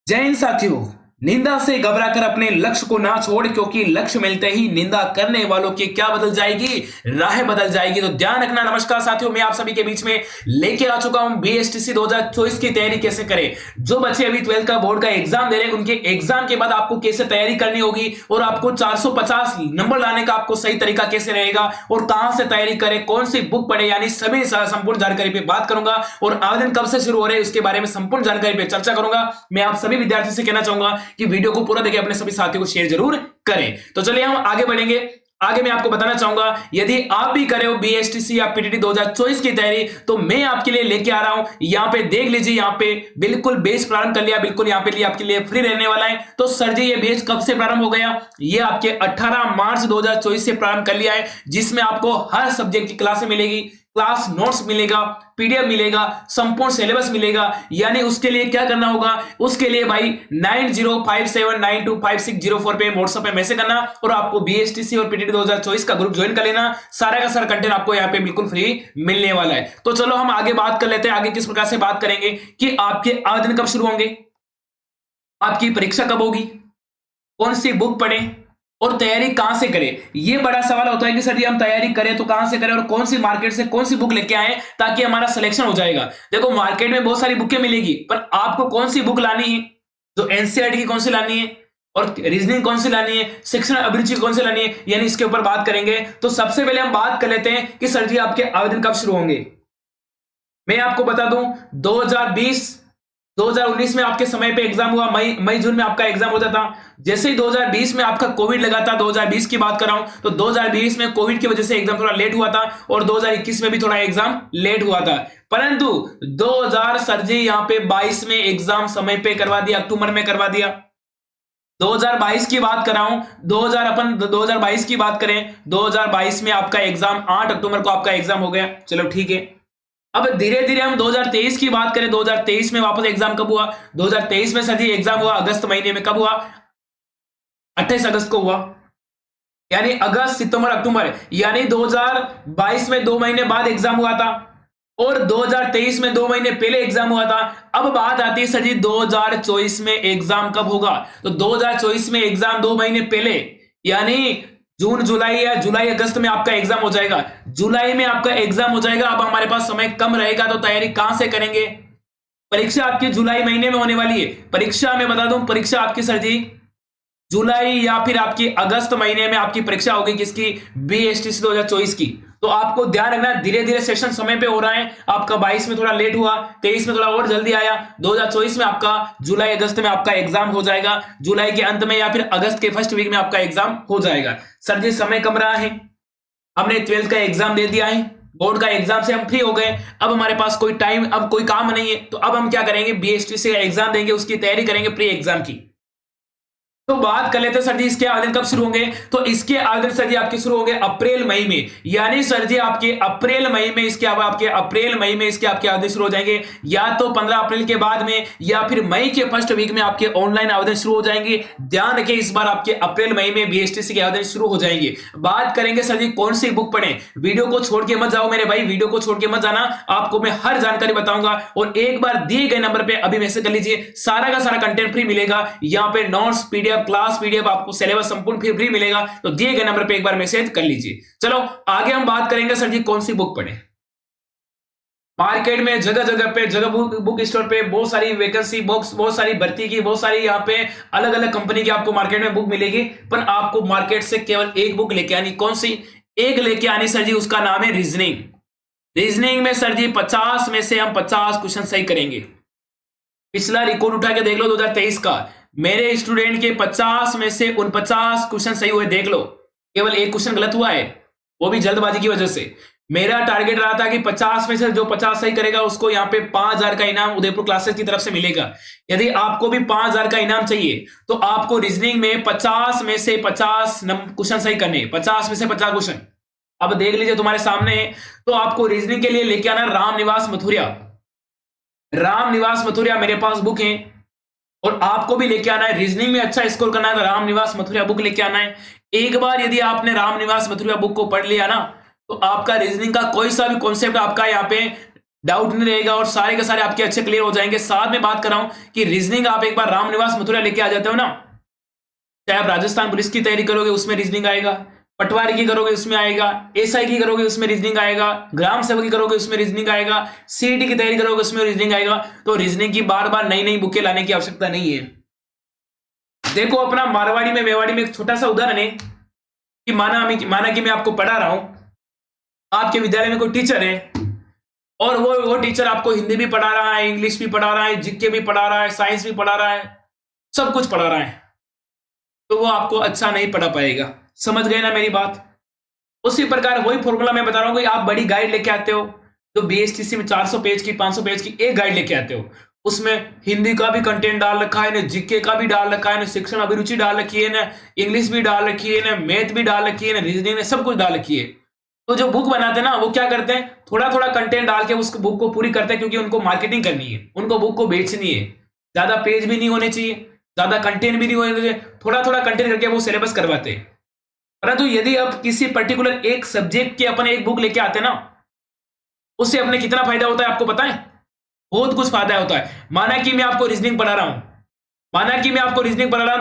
जय हिंद साथियों। निंदा से घबराकर अपने लक्ष्य को ना छोड़, क्योंकि लक्ष्य मिलते ही निंदा करने वालों की क्या बदल जाएगी, राह बदल जाएगी। तो ध्यान रखना। नमस्कार साथियों, मैं आप सभी के बीच में लेके आ चुका हूं बीएसटीसी 2024 की तैयारी कैसे करें। जो बच्चे अभी 12th का बोर्ड का एग्जाम दे रहे हैं, उनके एग्जाम के बाद आपको कैसे तैयारी करनी होगी और आपको 450 नंबर लाने का आपको सही तरीका कैसे रहेगा और कहां से तैयारी करें, कौन सी बुक पढ़े, यानी सभी संपूर्ण जानकारी पे बात करूंगा। और आवेदन कब से शुरू हो रहे हैं उसके बारे में संपूर्ण जानकारी पे चर्चा करूंगा। मैं आप सभी विद्यार्थियों से कहना चाहूंगा कि वीडियो को पूरा देखिए, अपने सभी साथियों को शेयर जरूर करें। तो चलिए हम आगे बढ़ेंगे। आगे मैं आपको बताना चाहूंगा, यदि आप भी कर रहे हो बीएसटीसी या पीटीटी 2024 की तैयारी, तो मैं आपके लिए लेके आ रहा हूं। यहां पे देख लीजिए, यहां पे बिल्कुल बेस प्रारंभ कर लिया, बिल्कुल यहां पे लिए आपके लिए फ्री रहने वाला है। तो सर जी, ये बेस कब से प्रारंभ हो गया? ये आपके 18 मार्च 2024 से प्रारंभ कर लिया है, जिसमें आपको हर सब्जेक्ट की क्लासें मिलेगी, क्लास नोट्स मिलेगा, पीडीएफ मिलेगा, संपूर्ण सिलेबस मिलेगा। यानी उसके लिए क्या करना होगा? उसके लिए भाई 9057925604 पे व्हाट्सएप पे मैसेज करना और आपको बीएसटीसी और पीटीटी 2024 का ग्रुप ज्वाइन कर लेना। सारा का सारा कंटेंट आपको यहाँ पे बिल्कुल फ्री मिलने वाला है। तो चलो हम आगे बात कर लेते हैं। आगे किस प्रकार से बात करेंगे कि आपके आवेदन कब शुरू होंगे, आपकी परीक्षा कब होगी, कौन सी बुक पढ़ें और तैयारी कहां से करें। यह बड़ा सवाल होता है कि सर जी हम तैयारी करें तो कहां से करें और कौन सी मार्केट से कौन सी बुक लेके आए ताकि हमारा सिलेक्शन हो जाएगा। देखो, मार्केट में बहुत सारी बुकें मिलेगी, पर आपको कौन सी बुक लानी है, जो एनसीईआरटी की कौन सी लानी है और रीजनिंग कौन सी लानी है, शिक्षण अभिरुचि कौन सी लानी है, यानी इसके ऊपर बात करेंगे। तो सबसे पहले हम बात कर लेते हैं कि सर जी आपके आवेदन कब शुरू होंगे। मैं आपको बता दूं, 2019 में आपके समय पे एग्जाम हुआ, मई जून में आपका एग्जाम होता था। जैसे ही 2020 में आपका कोविड लगा था, 2020 की बात कर रहा हूं, तो 2020 में कोविड की वजह से एग्जाम थोड़ा लेट हुआ था और 2021 में भी थोड़ा एग्जाम लेट हुआ था। परंतु 2000 सर जी यहां पे 22 में एग्जाम समय पे करवा दिया, अक्टूबर में करवा दिया। 2022 की बात कर रहा हूं, 2022 की बात करें, 2022 में आपका एग्जाम 8 अक्टूबर को आपका एग्जाम हो गया। चलो ठीक है। अब धीरे धीरे हम 2023 की बात करें, 2023 में वापस एग्जाम कब हुआ? 2023 में सर एग्जाम हुआ अगस्त महीने में। कब हुआ? 28 अगस्त को हुआ। यानी अगस्त, सितंबर, अक्टूबर, यानी 2022 में 2 महीने बाद एग्जाम हुआ था और 2023 में 2 महीने पहले एग्जाम हुआ था। अब बात आती है सर जी 2024 में एग्जाम कब होगा? तो 2024 में एग्जाम 2 महीने पहले, यानी जून जुलाई या जुलाई अगस्त में आपका एग्जाम हो जाएगा। जुलाई में आपका एग्जाम हो जाएगा। अब हमारे पास समय कम रहेगा, तो तैयारी कहां से करेंगे? परीक्षा आपकी जुलाई महीने में होने वाली है। परीक्षा मैं बता दूं, परीक्षा आपकी सर जी जुलाई या फिर आपकी अगस्त महीने में आपकी परीक्षा होगी। किसकी? बीएसटीसी 2024 की। तो आपको ध्यान रखना, धीरे धीरे सेशन समय पे हो रहा है। आपका 22 में थोड़ा लेट हुआ, 23 में थोड़ा और जल्दी आया, 2024 में आपका जुलाई अगस्त में आपका एग्जाम हो जाएगा। जुलाई के अंत में या फिर अगस्त के फर्स्ट वीक में आपका एग्जाम हो जाएगा। सर जी समय कम रहा है, हमने 12th का एग्जाम दे दिया है, बोर्ड का एग्जाम से हम फ्री हो गए। अब हमारे पास कोई टाइम, अब कोई काम नहीं है, तो अब हम क्या करेंगे? बीएसटीसी का एग्जाम देंगे, उसकी तैयारी करेंगे प्री एग्जाम की। तो बात कर लेते हैं सर जी इसके आवेदन कब शुरू होंगे। तो इसके आवेदन सर जी आपके शुरू होंगे अप्रैल मई में, यानी सर जी आपके अप्रैल मई में इसके आपके आवेदन शुरू हो जाएंगे। या तो 15 अप्रैल के बाद में या फिर मई के फर्स्ट वीक में आपके ऑनलाइन आवेदन शुरू हो जाएंगे। ध्यान रखिए, इस बार आपके अप्रैल मई में बीएसटीसी के आवेदन शुरू हो जाएंगे। बात करेंगे सर जी कौन सी बुक पढ़ें। वीडियो को छोड़ के मत जाओ मेरे भाई, वीडियो को छोड़ के मत जाना, आपको मैं हर जानकारी बताऊंगा। और एक बार दिए गए नंबर पे अभी मैसेज कर लीजिए, सारा का सारा कंटेंट फ्री मिलेगा। यहाँ पे नोट्स, पीडीएफ, क्लास पीडीएफ, आपको सिलेबस संपूर्ण फ्री मिलेगा। तो दिए गए नंबर पे एक बार मैसेज कर लीजिए। चलो आगे हम बात करेंगे सर जी कौन सी बुक पढ़े। मार्केट में जगह जगह पे, जगह बुक स्टोर पे बहुत सारी वैकेंसी बुक्स, बहुत सारी भर्ती की, बहुत सारी यहाँ पे अलग अलग कंपनी की आपको मार्केट में बुक मिलेगी। पर आपको मार्केट से केवल एक बुक लेके आनी। कौन सी? एक लेके आनी सर जी, उसका नाम है रीजनिंग। रीजनिंग में सर जी 50 में से हम 50 क्वेश्चन सही करेंगे। पिछला रिकॉर्ड उठा के देख लो 2023 का, मेरे स्टूडेंट के 50 में से 49 क्वेश्चन सही हुए। देख लो, केवल एक क्वेश्चन गलत हुआ है, वो भी जल्दबाजी की वजह से। मेरा टारगेट रहा था कि 50 में से जो 50 सही करेगा उसको यहाँ पे 5000 का इनाम उदयपुर क्लासेस की तरफ से मिलेगा। यदि आपको भी 5000 का इनाम चाहिए तो आपको रीजनिंग में 50 में से 50 क्वेश्चन सही करने, 50 में से 50 क्वेश्चन। अब देख लीजिए तुम्हारे सामने है। तो आपको रीजनिंग के लिए लेके आना रामनिवास मथुरिया। रामनिवास मथुरिया मेरे पास बुक है और आपको भी लेके आना है। रीजनिंग में अच्छा स्कोर करना है तो रामनिवास मथुरिया बुक लेके आना है। एक बार यदि आपने रामनिवास मथुरिया बुक को पढ़ लिया ना, तो आपका रीजनिंग का कोई सा भी कॉन्सेप्ट आपका यहाँ पे डाउट नहीं रहेगा और सारे के सारे आपके अच्छे क्लियर हो जाएंगे। साथ में बात कर रहा हूं कि रीजनिंग आप एक बार रामनिवास मथुरा लेके आ जाते हो ना, चाहे आप राजस्थान पुलिस की तैयारी करोगे उसमें रीजनिंग आएगा, पटवारी की करोगे उसमें आएगा, एसआई की करोगे उसमें रीजनिंग आएगा, ग्राम सेवक की करोगे उसमें रीजनिंग आएगा, सीईटी की तैयारी करोगे उसमें रीजनिंग आएगा। तो रीजनिंग की बार बार नई नई बुकें लाने की आवश्यकता नहीं है। देखो अपना मारवाड़ी में मेवाड़ी में एक छोटा सा उदाहरण है कि माना कि मैं आपको पढ़ा रहा हूं, आपके विद्यालय में कोई टीचर है और वो टीचर आपको हिंदी भी पढ़ा रहा है, इंग्लिश भी पढ़ा रहा है, जीके भी पढ़ा रहा है, साइंस भी पढ़ा रहा है, सब कुछ पढ़ा रहा है, तो वो आपको अच्छा नहीं पढ़ा पाएगा। समझ गए ना मेरी बात? उसी प्रकार वही फॉर्मूला मैं बता रहा हूं कि आप बड़ी गाइड लेके आते हो, तो बीएसटीसी में 400 पेज की 500 पेज की एक गाइड लेके आते हो, उसमें हिंदी का भी कंटेंट डाल रखा है, ना जीके का भी डाल रखा है, ना शिक्षण अभिरुचि डाल रखी है, ना इंग्लिश भी डाल रखी है, ना मैथ भी डाल रखी है, ना रीजनिंग ने सब कुछ डाल रखी है। तो जो बुक बनाते हैं ना वो क्या करते हैं, थोड़ा थोड़ा कंटेंट डाल के उस बुक को पूरी करते हैं, क्योंकि उनको मार्केटिंग करनी है, उनको बुक को बेचनी है। ज्यादा पेज भी नहीं होने चाहिए, ज्यादा कंटेंट भी नहीं होने चाहिए, थोड़ा थोड़ा कंटेंट करके वो सिलेबस करवाते हैं। परंतु यदि आप किसी पर्टिकुलर एक सब्जेक्ट की अपन एक बुक लेके आते हैं ना, उससे अपने कितना फायदा होता है आपको पता है? बहुत कुछ फायदा होता है। माना कि मैं आपको रीजनिंग पढ़ा रहा हूं,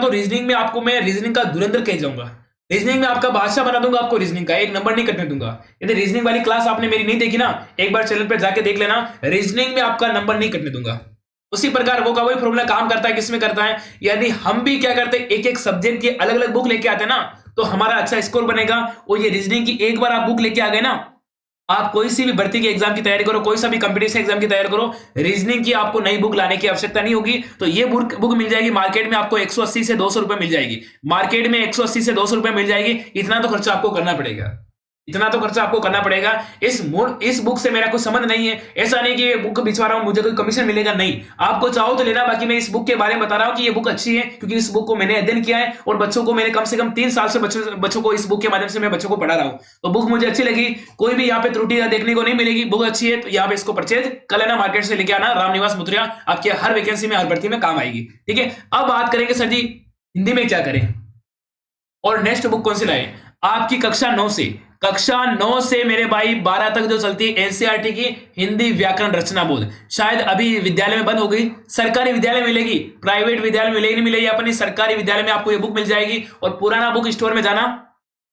तो रीजनिंग में आपको मैं रीजनिंग का धुरंधर कह जाऊंगा, रीजनिंग में आपका बादशाह बना दूंगा, आपको रीजनिंग का एक नंबर नहीं कटने दूंगा। यदि रीजनिंग वाली क्लास आपने मेरी नहीं देखी ना, एक बार चैनल पर जाके देख लेना, रीजनिंग में आपका नंबर नहीं कटने दूंगा। उसी प्रकार वो का वही फॉर्मूला काम करता है, किसमें करता है, यदि हम भी क्या करते हैं, एक एक सब्जेक्ट की अलग अलग बुक लेके आते हैं ना, तो हमारा अच्छा स्कोर बनेगा। और ये रीजनिंग की एक बार आप बुक लेके आ गए ना, आप कोई सी भी भर्ती के एग्जाम की तैयारी करो, कोई सा भी कंपटीशन एग्जाम की तैयारी करो, रीजनिंग की आपको नई बुक लाने की आवश्यकता नहीं होगी। तो ये बुक मिल जाएगी मार्केट में आपको 180 से 200 रुपए मिल जाएगी, मार्केट में 180 से 200 रुपए मिल जाएगी। इतना तो खर्चा आपको करना पड़ेगा, इस बुक से मेरा कोई संबंध नहीं है। ऐसा नहीं कि बुक बिछवा रहा हूं मुझे कोई कमीशन मिलेगा, नहीं, आपको चाहो तो लेना। बाकी मैं इस बुक के बारे में बता रहा हूं कि ये बुक अच्छी है, क्योंकि इस बुक को मैंने अध्ययन किया है और बच्चों को मैंने कम से कम 3 साल से बच्चों को इस बुक के माध्यम से मैं बच्चों को पढ़ा रहा हूं। तो बुक मुझे अच्छी लगी, कोई भी यहाँ पे त्रुटि देखने को नहीं मिलेगी, बुक अच्छी है, तो यहाँ पे इसको परचेज कर लेना, मार्केट से लेके आना। रामनिवास मुद्रिया आपके हर वैकेंसी में, हर भर्ती में काम आएगी। ठीक है, अब बात करेंगे सर जी हिंदी में क्या करें और नेक्स्ट बुक कौन सी लाए। आपकी कक्षा 9 से मेरे भाई 12 तक जो चलती है एनसीईआरटी की हिंदी व्याकरण रचना बोध, शायद अभी विद्यालय में बंद हो गई, सरकारी विद्यालय में मिलेगी, प्राइवेट विद्यालय में मिलेगी नहीं मिलेगी, अपनी सरकारी विद्यालय में आपको ये बुक मिल जाएगी। और पुराना बुक स्टोर में जाना,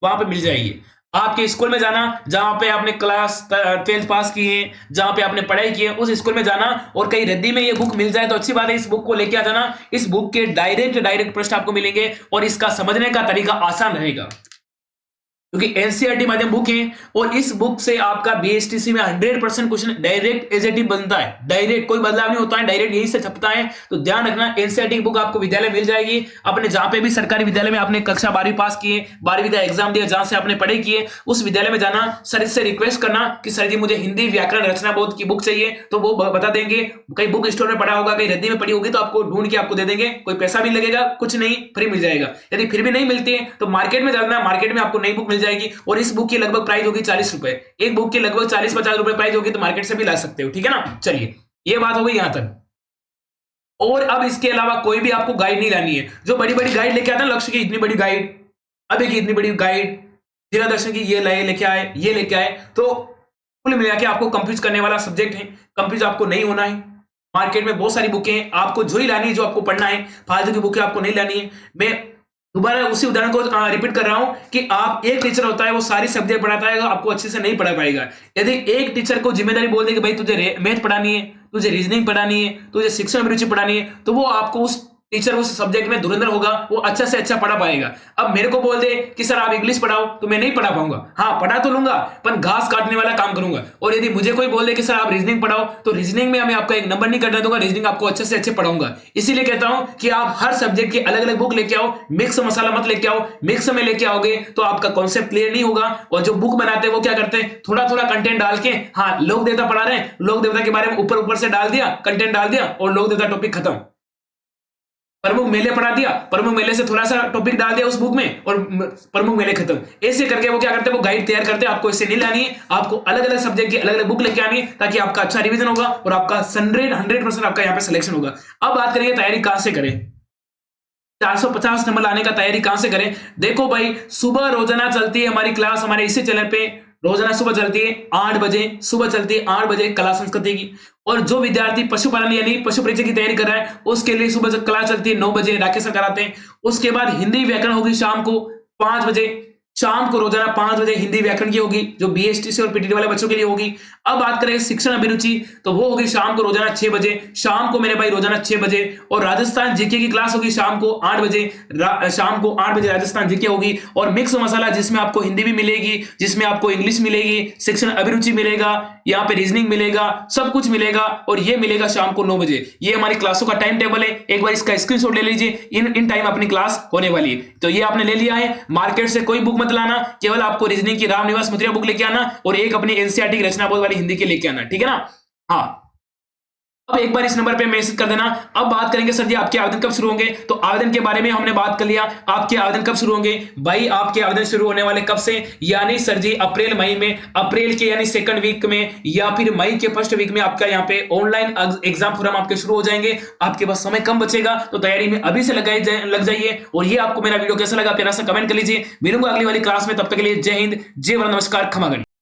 वहां पे मिल जाएगी। आपके स्कूल में जाना जहां पे आपने क्लास 12th पास की है, जहां पे आपने पढ़ाई की है, उस स्कूल में जाना और कहीं रद्दी में ये बुक मिल जाए तो अच्छी बात है, इस बुक को लेके आ जाना। इस बुक के डायरेक्ट प्रश्न आपको मिलेंगे और इसका समझने का तरीका आसान रहेगा, क्योंकि एनसीईआरटी माध्यम बुक है और इस बुक से आपका बीएसटीसी में 100% question direct as it is बनता है, डायरेक्ट, कोई बदलाव नहीं होता है, डायरेक्ट यही से छपता है। तो ध्यान रखना, एनसीईआरटी की बुक आपको विद्यालय मिल जाएगी। अपने जहां पे भी सरकारी विद्यालय में आपने कक्षा 12वीं पास की है, 12वीं का एग्जाम दिया, जहां से आपने पढ़ाई की है, उस विद्यालय में जाना, सर से रिक्वेस्ट करना कि सर जी मुझे हिंदी व्याकरण रचना बोध की बुक चाहिए, तो वो बता देंगे। कहीं बुक स्टोर में पढ़ा होगा, कहीं रद्दी में पड़ी होगी, तो आपको ढूंढ के आपको दे देंगे, कोई पैसा भी लगेगा, कुछ नहीं, फ्री मिल जाएगा। यदि फिर भी नहीं मिलती है तो मार्केट में जाना, मार्केट में आपको नई बुक मिल जाएगी और इस बुक की लगभग प्राइस होगी 40 रुपए, एक बुक की लगभग 40-50 रुपए प्राइस होगी, तो मार्केट से भी ला सकते हो। ठीक है ना, चलिए ये बात हो गई यहां तक। और अब इसके अलावा कोई भी आपको गाइड नहीं लानी है। जो बड़ी बड़ी गाइड लेके आते हैं, लक्ष्य की इतनी बड़ी गाइड, अभी की इतनी बड़ी गाइड, जिला दर्शन की ये लेके आए, ये लेके आए, तो कुल मिला के आपको कंफ्यूज करने वाला सब्जेक्ट है। कंफ्यूज आपको नहीं होना है। मार्केट में बहुत सारी बुकें हैं, आपको जो ही लानी है, जो आपको पढ़ना है, फालतू की बुकें आपको नहीं लानी है। मैं दोबारा उसी उदाहरण को रिपीट कर रहा हूं कि आप, एक टीचर होता है वो सारी सब्जेक्ट पढ़ाता है, आपको अच्छे से नहीं पढ़ा पाएगा। यदि एक टीचर को जिम्मेदारी बोल दे कि भाई तुझे मैथ पढ़ानी है, तुझे रीजनिंग पढ़ानी है, तुझे शिक्षण अभिरुचि पढ़ानी है, तो वो आपको उस टीचर उस सब्जेक्ट में धुरंधर होगा, वो अच्छा से अच्छा पढ़ा पाएगा। अब मेरे को बोल दे कि सर आप इंग्लिश पढ़ाओ, तो मैं नहीं पढ़ा पाऊंगा। हाँ, पढ़ा तो लूंगा पर घास काटने वाला काम करूंगा। और यदि मुझे कोई बोल दे कि सर आप रीजनिंग पढ़ाओ, तो रीजनिंग में मैं आपका एक नंबर नहीं करना दूंगा, रीजनिंग आपको अच्छे से अच्छे पढ़ाऊंगा। इसीलिए कहता हूं कि आप हर सब्जेक्ट की अलग अलग बुक लेके आओ, मिक्स मसाला मत लेके आओ। मिक्स में लेके आओगे तो आपका कॉन्सेप्ट क्लियर नहीं होगा। और जो बुक बनाते हैं वो क्या करते हैं, थोड़ा थोड़ा कंटेंट डाल के, हाँ लोक देवता पढ़ा रहे हैं, लोक देवता के बारे में ऊपर ऊपर से डाल दिया, कंटेंट डाल दिया और लोक देवता टॉपिक खत्म। प्रमुख मेले पढ़ा दिया, प्रमुख मेले से थोड़ा सा टॉपिक डाल दिया उस बुक में और प्रमुख मेले खत्म। ऐसे करके वो क्या करते हैं, वो गाइड तैयार करते हैं। आपको इससे नहीं लानी है, आपको अलग अलग सब्जेक्ट की अलग अलग बुक लेके आनी है, ताकि आपका अच्छा रिवीजन होगा और आपका 100% आपका यहाँ पे सिलेक्शन होगा। अब बात करेंगे तैयारी कहां से करें, 450 नंबर लाने का तैयारी कहां से करें। देखो भाई, सुबह रोजाना चलती है हमारी क्लास, हमारे इसी चैनल पे रोजाना सुबह चलती है 8 बजे, सुबह चलती है 8 बजे कला संस्कृति की। और जो विद्यार्थी पशुपालन यानी पशु परीक्षा की तैयारी कर रहा है उसके लिए सुबह कला चलती है 9 बजे, राकेश सर कराते हैं। उसके बाद हिंदी व्याकरण होगी शाम को 5 बजे, शाम को रोजाना 5 बजे हिंदी व्याकरण की होगी, जो बीएसटीसी और पीटीटी वाले बच्चों के लिए होगी। अब बात करें शिक्षण अभिरुचि, तो वो होगी शाम को रोजाना 6 बजे, शाम को मेरे भाई रोजाना 6 बजे। और राजस्थान जीके की क्लास होगी शाम को 8 बजे, शाम को 8 बजे राजस्थान जीके होगी। और मिक्स मसाला जिसमें आपको हिंदी भी मिलेगी, जिसमें आपको इंग्लिश मिलेगी, शिक्षण अभिरुचि मिलेगा, यहाँ पे रीजनिंग मिलेगा, सब कुछ मिलेगा। और ये मिलेगा शाम को 9 बजे। ये हमारी क्लासों का टाइम टेबल है, एक बार इसका स्क्रीनशॉट ले लीजिए। इन टाइम अपनी क्लास होने वाली है। तो ये आपने ले लिया है। मार्केट से कोई बुक मत लाना, केवल आपको रीजनिंग की रामनिवास मुद्रिया बुक लेके आना और एक अपनी एनसीईआरटी की रचना बोध वाली हिंदी के लेके आना, ठीक है ना। हाँ, अब एक बार इस नंबर पे मैसेज कर देना। अब बात करेंगे सर जी आपके आवेदन कब शुरू होंगे, तो आवेदन के बारे में हमने बात कर लिया। आपके आवेदन कब शुरू होंगे भाई, आपके आवेदन शुरू होने वाले कब से, यानी सर जी अप्रैल मई में, अप्रैल के यानी सेकंड वीक में या फिर मई के फर्स्ट वीक में आपका यहाँ पे ऑनलाइन एग्जाम फॉर्म आपके शुरू हो जाएंगे। आपके पास समय कम बचेगा, तो तैयारी में अभी से लग जाइए। और ये आपको मेरा वीडियो कैसा लगा प्यारा सा कमेंट कर लीजिए। मिलूंगा अगली वाली क्लास में, तब तक के लिए जय हिंद, जय भारत, नमस्कार, खमा गणी।